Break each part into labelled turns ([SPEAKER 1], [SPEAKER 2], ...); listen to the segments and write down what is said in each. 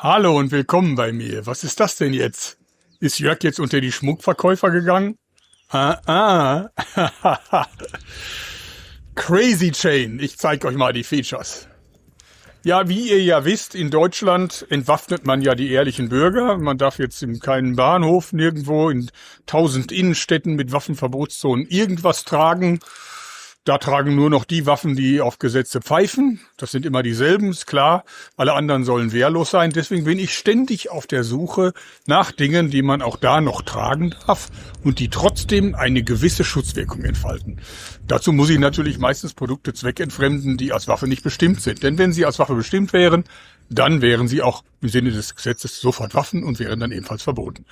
[SPEAKER 1] Hallo und willkommen bei mir. Was ist das denn jetzt? Ist Jörg jetzt unter die Schmuckverkäufer gegangen? Crazy Chain. Ich zeige euch mal die Features. Ja, wie ihr ja wisst, in Deutschland entwaffnet man ja die ehrlichen Bürger. Man darf jetzt in keinem Bahnhof, nirgendwo in 1000 Innenstädten mit Waffenverbotszonen irgendwas tragen. Da tragen nur noch die Waffen, die auf Gesetze pfeifen. Das sind immer dieselben, ist klar. Alle anderen sollen wehrlos sein. Deswegen bin ich ständig auf der Suche nach Dingen, die man auch da noch tragen darf und die trotzdem eine gewisse Schutzwirkung entfalten. Dazu muss ich natürlich meistens Produkte zweckentfremden, die als Waffe nicht bestimmt sind. Denn wenn sie als Waffe bestimmt wären, dann wären sie auch im Sinne des Gesetzes sofort Waffen und wären dann ebenfalls verboten.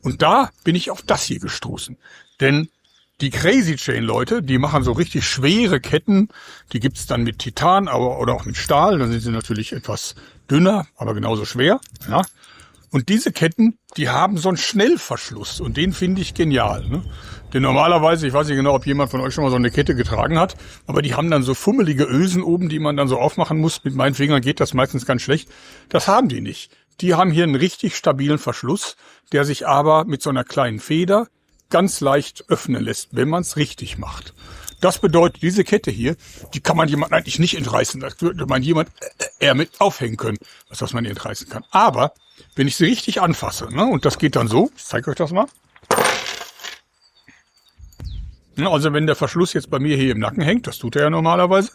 [SPEAKER 1] Und da bin ich auf das hier gestoßen. Denn die Crazy Chain Leute, die machen so richtig schwere Ketten. Die gibt's dann mit Titan oder auch mit Stahl. Dann sind sie natürlich etwas dünner, aber genauso schwer. Ja. Und diese Ketten, die haben so einen Schnellverschluss. Und den finde ich genial. Ne? Denn normalerweise, ich weiß nicht genau, ob jemand von euch schon mal so eine Kette getragen hat, aber die haben dann so fummelige Ösen oben, die man dann so aufmachen muss. Mit meinen Fingern geht das meistens ganz schlecht. Das haben die nicht. Die haben hier einen richtig stabilen Verschluss, der sich aber mit so einer kleinen Feder ganz leicht öffnen lässt, wenn man es richtig macht. Das bedeutet, diese Kette hier, die kann man jemand eigentlich nicht entreißen. Das würde man jemand eher mit aufhängen können, was man entreißen kann. Aber wenn ich sie richtig anfasse, ne, und das geht dann so, ich zeige euch das mal. Ja, also wenn der Verschluss jetzt bei mir hier im Nacken hängt, das tut er ja normalerweise,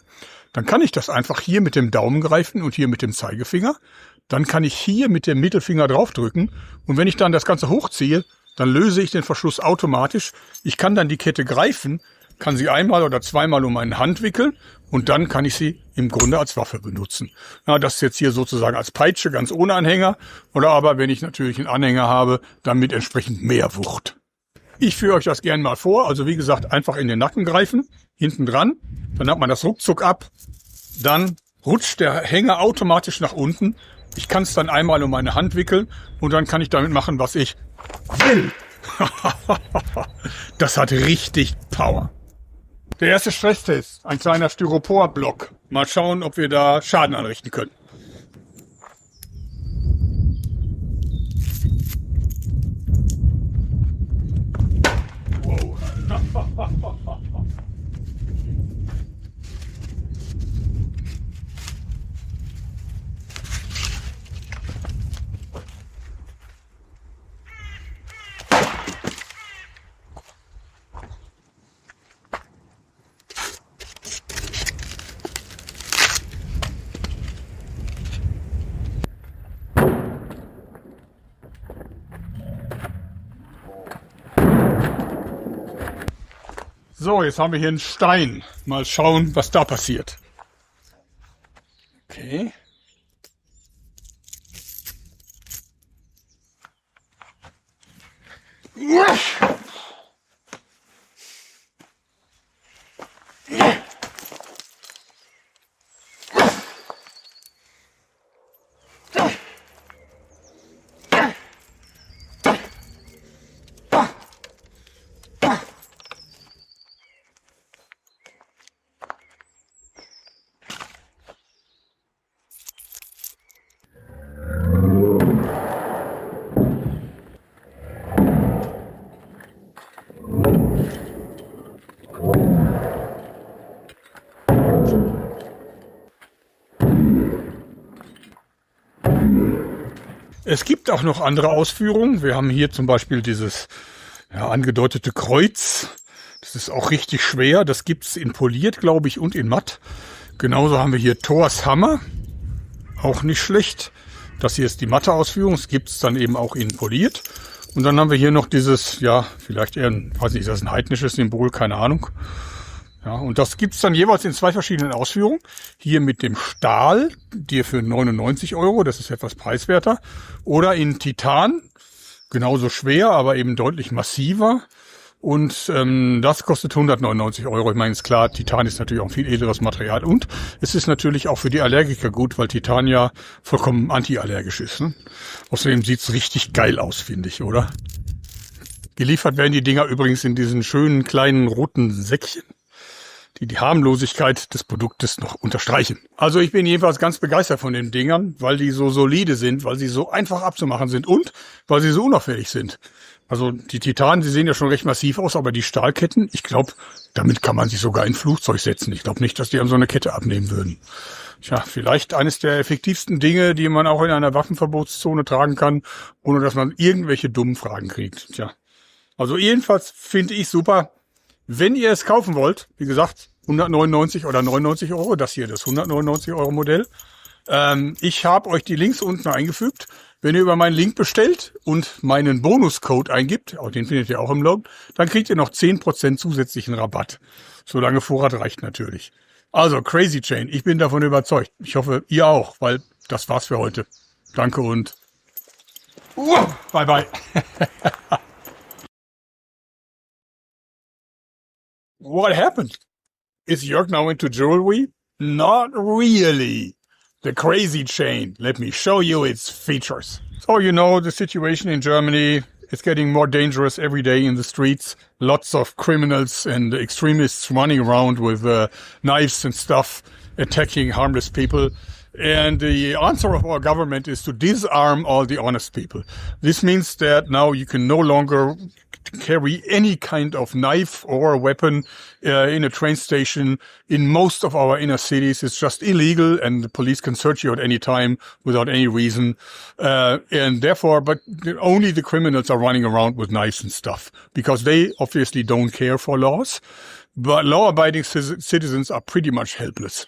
[SPEAKER 1] dann kann ich das einfach hier mit dem Daumen greifen und hier mit dem Zeigefinger. Dann kann ich hier mit dem Mittelfinger draufdrücken und wenn ich dann das Ganze hochziehe, dann löse ich den Verschluss automatisch. Ich kann dann die Kette greifen, kann sie einmal oder zweimal um meine Hand wickeln und dann kann ich sie im Grunde als Waffe benutzen. Ja, das ist jetzt hier sozusagen als Peitsche, ganz ohne Anhänger. Oder aber, wenn ich natürlich einen Anhänger habe, dann mit entsprechend mehr Wucht. Ich führe euch das gerne mal vor. Also wie gesagt, einfach in den Nacken greifen, hinten dran. Dann hat man das ruckzuck ab. Dann rutscht der Hänger automatisch nach unten. Ich kann es dann einmal um meine Hand wickeln und dann kann ich damit machen, was ich will. Das hat richtig Power. Der erste Stresstest, ein kleiner Styroporblock. Mal schauen, ob wir da Schaden anrichten können. Wow. So, jetzt haben wir hier einen Stein. Mal schauen, was da passiert. Okay. Es gibt auch noch andere Ausführungen. Wir haben hier zum Beispiel dieses angedeutete Kreuz. Das ist auch richtig schwer. Das gibt's in poliert, glaube ich, und in matt. Genauso haben wir hier Thors Hammer. Auch nicht schlecht. Das hier ist die matte Ausführung. Das gibt's dann eben auch in poliert. Und dann haben wir hier noch dieses, vielleicht eher weiß nicht, ist das ein heidnisches Symbol? Keine Ahnung. Ja, und das gibt's dann jeweils in 2 verschiedenen Ausführungen. Hier mit dem Stahl, dir für 99 €, das ist etwas preiswerter. Oder in Titan, genauso schwer, aber eben deutlich massiver. Und das kostet 199 €. Ich meine, ist klar, Titan ist natürlich auch ein viel edleres Material. Und es ist natürlich auch für die Allergiker gut, weil Titan ja vollkommen antiallergisch ist. Ne? Außerdem sieht's richtig geil aus, finde ich, oder? Geliefert werden die Dinger übrigens in diesen schönen kleinen roten Säckchen. die Harmlosigkeit des Produktes noch unterstreichen. Also ich bin jedenfalls ganz begeistert von den Dingern, weil die so solide sind, weil sie so einfach abzumachen sind und weil sie so unauffällig sind. Also die Titanen, die sehen ja schon recht massiv aus, aber die Stahlketten, ich glaube, damit kann man sich sogar in ein Flugzeug setzen. Ich glaube nicht, dass die an so eine Kette abnehmen würden. Tja, vielleicht eines der effektivsten Dinge, die man auch in einer Waffenverbotszone tragen kann, ohne dass man irgendwelche dummen Fragen kriegt. Tja, also jedenfalls finde ich super. Wenn ihr es kaufen wollt, wie gesagt, 199 oder 99 Euro, das hier, das 199 Euro Modell. Ich habe euch die Links unten eingefügt. Wenn ihr über meinen Link bestellt und meinen Bonuscode eingibt, auch den findet ihr auch im Log, dann kriegt ihr noch 10% zusätzlichen Rabatt. Solange Vorrat reicht natürlich. Also Crazy Chain, ich bin davon überzeugt. Ich hoffe, ihr auch, weil das war's für heute. Danke und bye bye. What happened? Is Jörg now into jewelry? Not really. The Crazy Chain. Let me show you its features. So you know the situation in Germany. It's getting more dangerous every day in the streets. Lots of criminals and extremists running around with knives and stuff, attacking harmless people. And the answer of our government is to disarm all the honest people. This means that now you can no longer carry any kind of knife or weapon in a train station. In most of our inner cities, it's just illegal, and the police can search you at any time without any reason. And therefore, but only the criminals are running around with knives and stuff, because they obviously don't care for laws. But law-abiding citizens are pretty much helpless.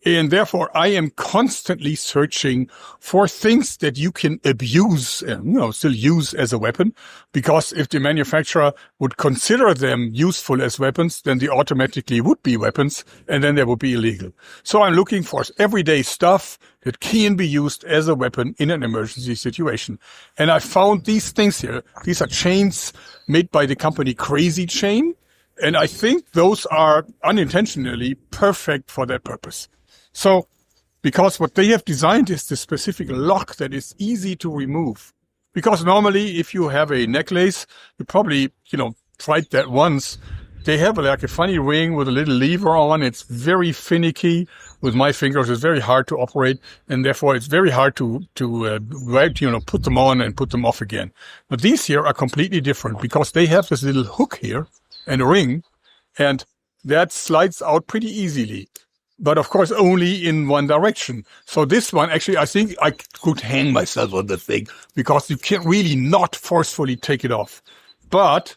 [SPEAKER 1] And therefore, I am constantly searching for things that you can abuse and, still use as a weapon. Because if the manufacturer would consider them useful as weapons, then they automatically would be weapons, and then they would be illegal. So I'm looking for everyday stuff that can be used as a weapon in an emergency situation. And I found these things here. These are chains made by the company Crazy Chain. And I think those are unintentionally perfect for that purpose. So, because what they have designed is the specific lock that is easy to remove. Because normally, if you have a necklace, you probably, tried that once. They have like a funny ring with a little lever on. It's very finicky. With my fingers, it's very hard to operate, and therefore it's very hard to put them on and put them off again. But these here are completely different because they have this little hook here and a ring, and that slides out pretty easily. But of course, only in one direction. So this one, actually, I think I could hang myself on the thing because you can't really not forcefully take it off. But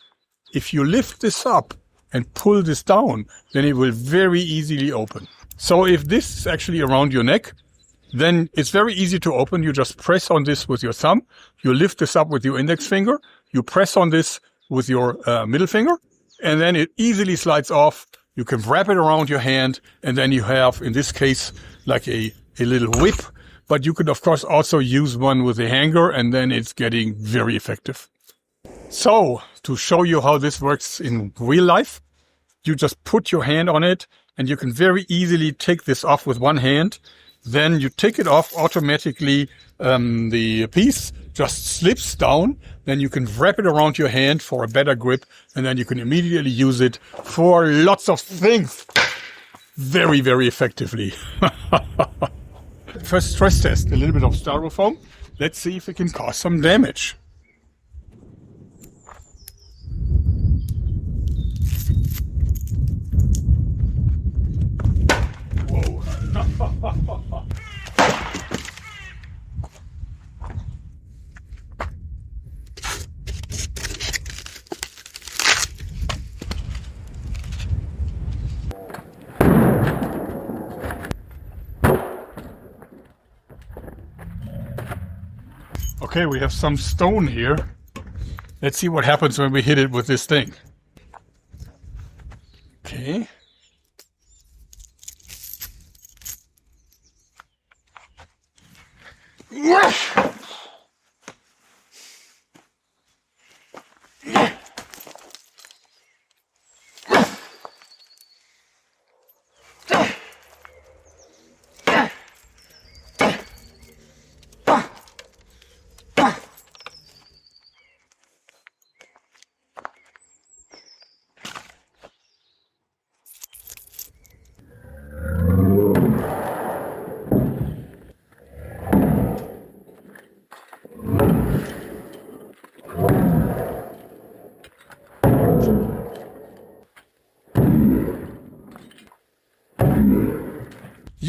[SPEAKER 1] if you lift this up and pull this down, then it will very easily open. So if this is actually around your neck, then it's very easy to open. You just press on this with your thumb. You lift this up with your index finger. You press on this with your middle finger, and then it easily slides off. You can wrap it around your hand, and then you have, in this case, like a little whip. But you could, of course, also use one with a hanger, and then it's getting very effective. So, to show you how this works in real life, you just put your hand on it, and you can very easily take this off with one hand. Then you take it off automatically. The piece just slips down. Then you can wrap it around your hand for a better grip. And then you can immediately use it for lots of things. Very, very effectively. First stress test, a little bit of styrofoam. Let's see if it can cause some damage. Okay, we have some stone here. Let's see what happens when we hit it with this thing. Okay.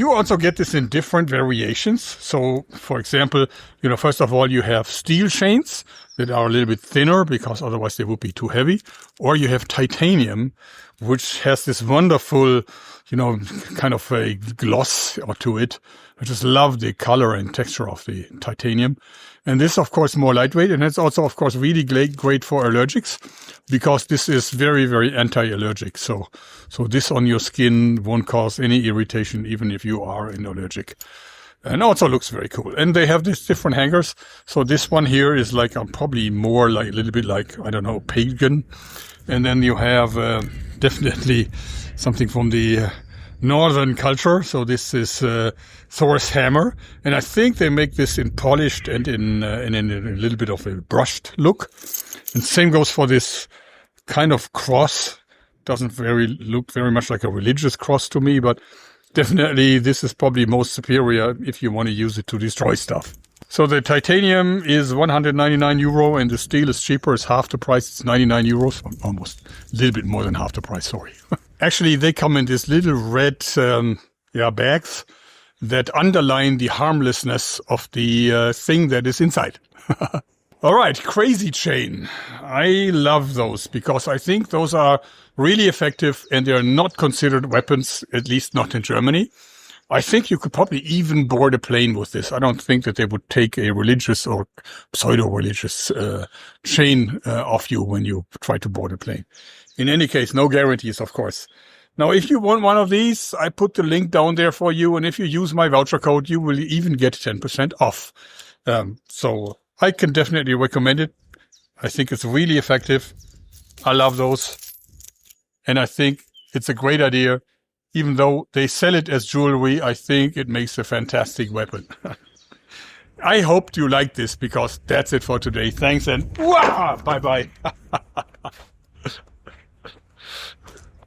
[SPEAKER 1] You also get this in different variations. So, for example, first of all, you have steel chains that are a little bit thinner because otherwise they would be too heavy. Or you have titanium, which has this wonderful, kind of a gloss to it. I just love the color and texture of the titanium. And this, of course, more lightweight. And it's also, of course, really great for allergics because this is very, very anti-allergic. So this on your skin won't cause any irritation, even if you are an allergic. And also looks very cool. And they have these different hangers. So this one here is like probably more like a little bit like, I don't know, pagan. And then you have definitely something from the northern culture. So this is Thor's hammer. And I think they make this in polished and in a little bit of a brushed look. And same goes for this kind of cross. Doesn't look very much like a religious cross to me, but definitely this is probably most superior if you want to use it to destroy stuff. So the titanium is 199 euro and the steel is cheaper. It's half the price. It's 99 euros. Almost a little bit more than half the price, sorry. Actually, they come in these little red bags that underline the harmlessness of the thing that is inside. All right, crazy chain. I love those because I think those are really effective and they're not considered weapons, at least not in Germany. I think you could probably even board a plane with this. I don't think that they would take a religious or pseudo-religious chain off you when you try to board a plane. In any case, no guarantees, of course. Now, if you want one of these, I put the link down there for you. And if you use my voucher code, you will even get 10% off. So I can definitely recommend it. I think it's really effective. I love those. And I think it's a great idea. Even though they sell it as jewelry, I think it makes a fantastic weapon. I hope you like this because that's it for today. Thanks and bye-bye.